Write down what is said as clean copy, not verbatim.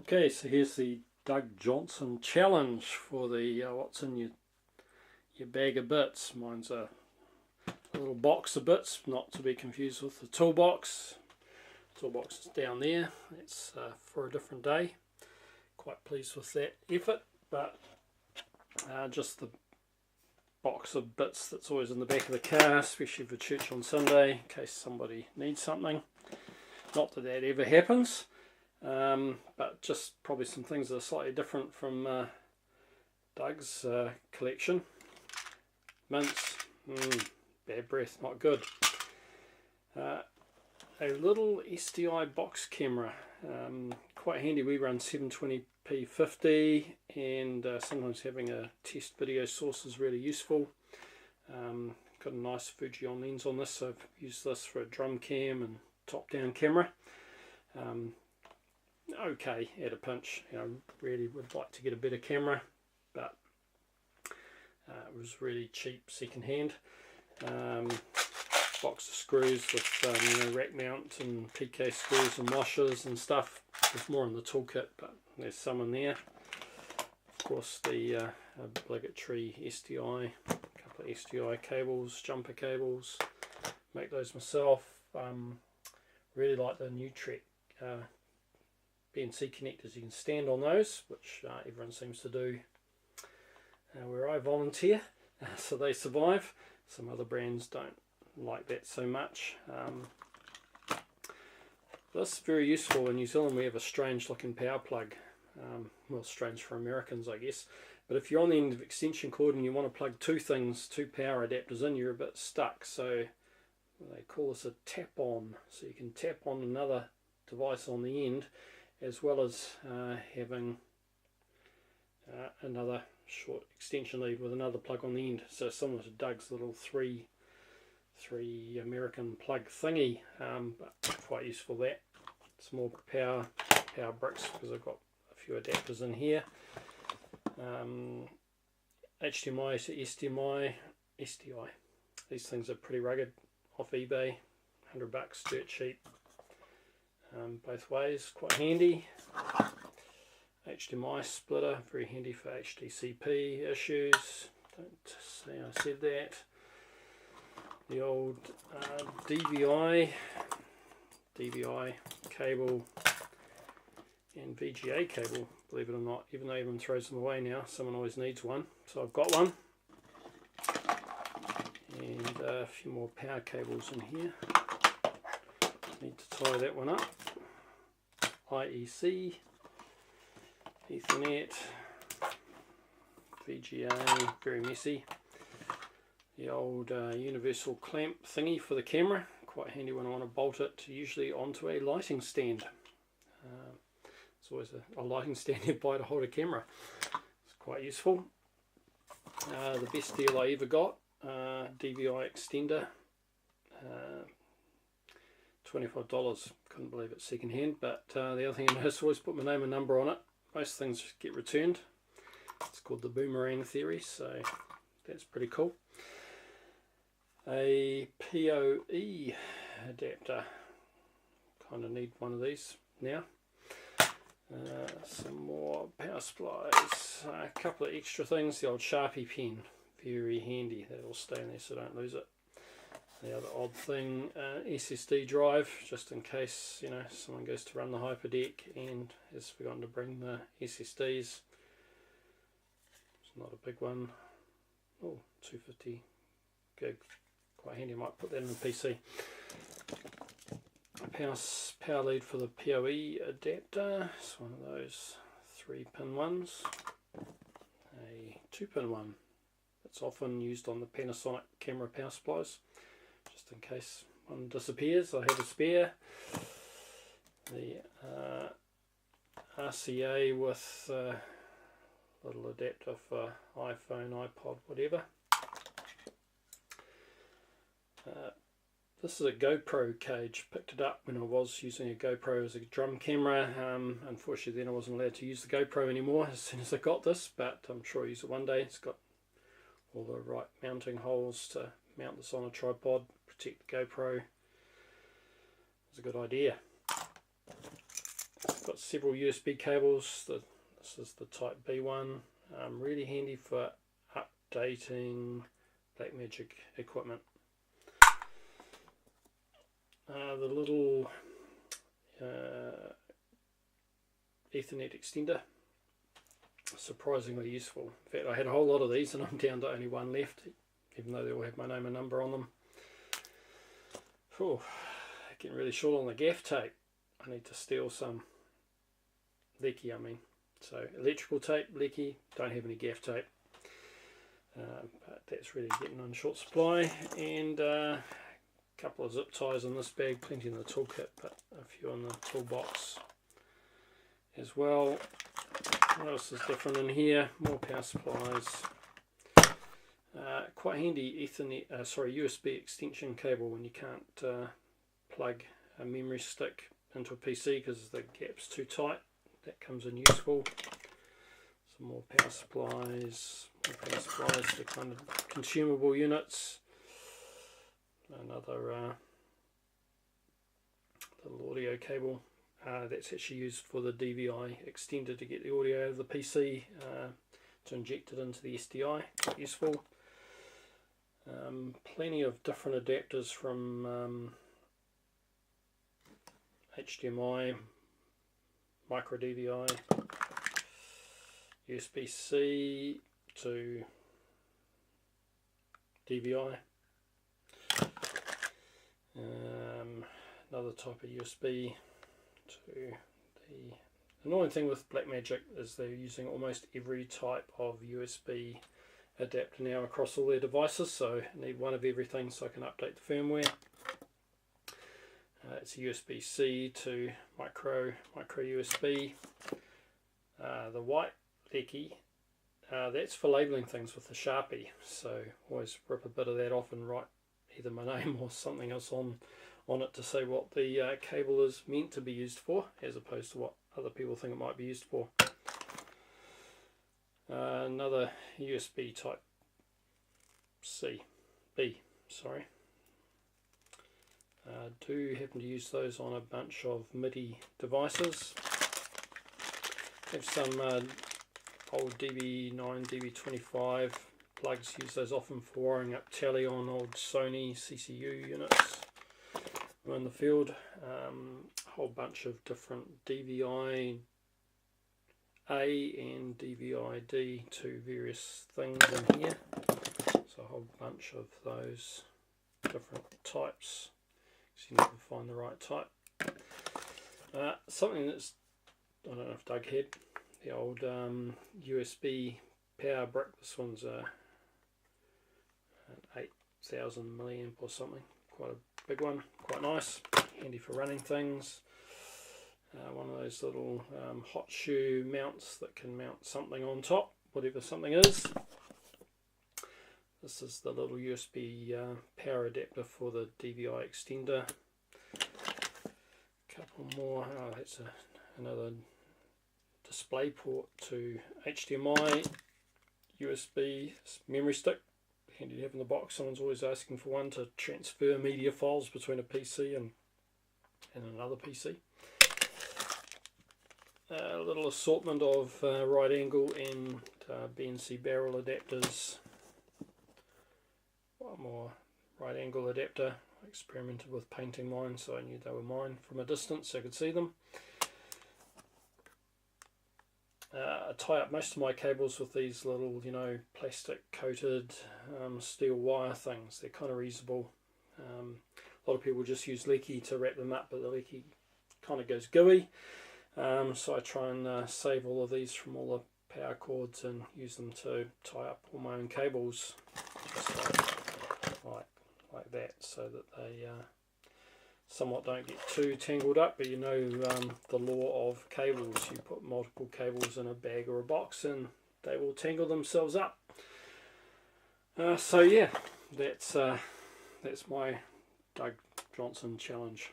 Okay, so here's the Doug Johnson challenge for the what's in your bag of bits. Mine's a little box of bits, not to be confused with the toolbox. Toolbox is down there. It's for a different day. Quite pleased with that effort, but just the box of bits that's always in the back of the car, especially for church on Sunday, in case somebody needs something. Not that that ever happens. But just probably some things that are slightly different from Doug's collection. Mints, bad breath, not good. A little SDI box camera, quite handy. We run 720p 50, and sometimes having a test video source is really useful. Got a nice Fuji on lens on this, so I've used this for a drum cam and top down camera. Okay at a pinch, really would like to get a better camera, but it was really cheap second hand. Box of screws with rack mount and PK screws and washers and stuff. There's more in the toolkit, but there's some in there. Of course, the obligatory SDI, a couple of SDI cables, jumper cables. Make those myself. Really like the new Trek BNC connectors. You can stand on those, which everyone seems to do where I volunteer, so they survive. Some other brands don't like that so much. This is very useful. In New Zealand we have a strange looking power plug, well, strange for Americans I guess, but if you're on the end of extension cord and you want to plug two power adapters in, you're a bit stuck. So they call this a tap on, so you can tap on another device on the end, as well as having another short extension lead with another plug on the end. So similar to Doug's little three American plug thingy, but quite useful. That small power bricks, because I've got a few adapters in here. HDMI to SDI. These things are pretty rugged, off eBay, $100, dirt cheap. Both ways, quite handy. HDMI splitter, very handy for HDCP issues. Don't say I said that. The old DVI cable and VGA cable, believe it or not, even though everyone throws them away now, someone always needs one, so I've got one. And a few more power cables in here. Need to tie that one up. IEC, Ethernet, VGA, very messy. The old universal clamp thingy for the camera, quite handy when I want to bolt it usually onto a lighting stand. It's always a lighting stand nearby to hold a camera. It's quite useful. The best deal I ever got, DVI extender, $25. Couldn't believe it's second hand, but the other thing I noticed, always put my name and number on it. Most things get returned. It's called the boomerang theory, so that's pretty cool. A PoE adapter, kind of need one of these now. Some more power supplies, a couple of extra things. The old Sharpie pen, very handy. That'll stay in there so don't lose it. The other odd thing, SSD drive, just in case someone goes to run the hyperdeck and has forgotten to bring the SSDs. It's not a big one. Oh, 250 gig, quite handy. I might put that in the PC. A power lead for the PoE adapter. It's one of those 3-pin ones. A 2-pin one. It's often used on the Panasonic camera power supplies. Just in case one disappears, I have a spare. The RCA with a little adapter for iPhone, iPod, whatever. This is a GoPro cage. Picked it up when I was using a GoPro as a drum camera. Unfortunately then I wasn't allowed to use the GoPro anymore as soon as I got this, but I'm sure I'll use it one day. It's got all the right mounting holes to mount this on a tripod, protect the GoPro. It's a good idea. It's got several USB cables. This is the type B one. Really handy for updating Blackmagic equipment. The little Ethernet extender, surprisingly useful. In fact, I had a whole lot of these and I'm down to only one left, even though they all have my name and number on them. Whew, getting really short on the gaff tape. I need to steal some. Leaky, I mean. So electrical tape, leaky, don't have any gaff tape. But that's really getting on short supply. And a couple of zip ties in this bag, plenty in the toolkit, but a few in the toolbox as well. What else is different in here? More power supplies. Quite handy Ethernet, USB extension cable when you can't plug a memory stick into a PC because the gap's too tight. That comes in useful. Some more power supplies. The kind of consumable units. Another little audio cable. That's actually used for the DVI extender to get the audio out of the PC to inject it into the SDI. Quite useful. Plenty of different adapters from HDMI, micro DVI, USB-C to DVI. Another type of USB to the annoying thing with Blackmagic is they're using almost every type of USB adapter now across all their devices, so I need one of everything so I can update the firmware. It's a USB-C to micro USB. The white leaky, that's for labelling things with the Sharpie, so always rip a bit of that off and write either my name or something else on it to say what the cable is meant to be used for, as opposed to what other people think it might be used for. Another USB type B. Do happen to use those on a bunch of MIDI devices. Have some old DB9, DB25 plugs. Use those often for wiring up tele on old Sony CCU units in the field. A whole bunch of different DVI A and DVI D to various things in here. So a whole bunch of those different types. So you never find the right type. Something that's, I don't know if Doug had, the old USB power brick. This one's an 8,000 milliamp or something. Quite a big one, quite nice, handy for running things. One of those little hot shoe mounts that can mount something on top, whatever something is. This is the little USB power adapter for the DVI extender. Couple more. Oh, that's another display port to HDMI, USB memory stick. Handy to have in the box. Someone's always asking for one to transfer media files between a PC and another PC. A little assortment of right angle and BNC barrel adapters. One more right angle adapter. I experimented with painting mine so I knew they were mine from a distance so I could see them. I tie up most of my cables with these little, plastic coated steel wire things. They're kind of reusable. A lot of people just use leaky to wrap them up, but the leaky kind of goes gooey. So I try and save all of these from all the power cords and use them to tie up all my own cables, just like that, so that they somewhat don't get too tangled up. But the law of cables, you put multiple cables in a bag or a box and they will tangle themselves up. So yeah, that's my Doug Johnson challenge.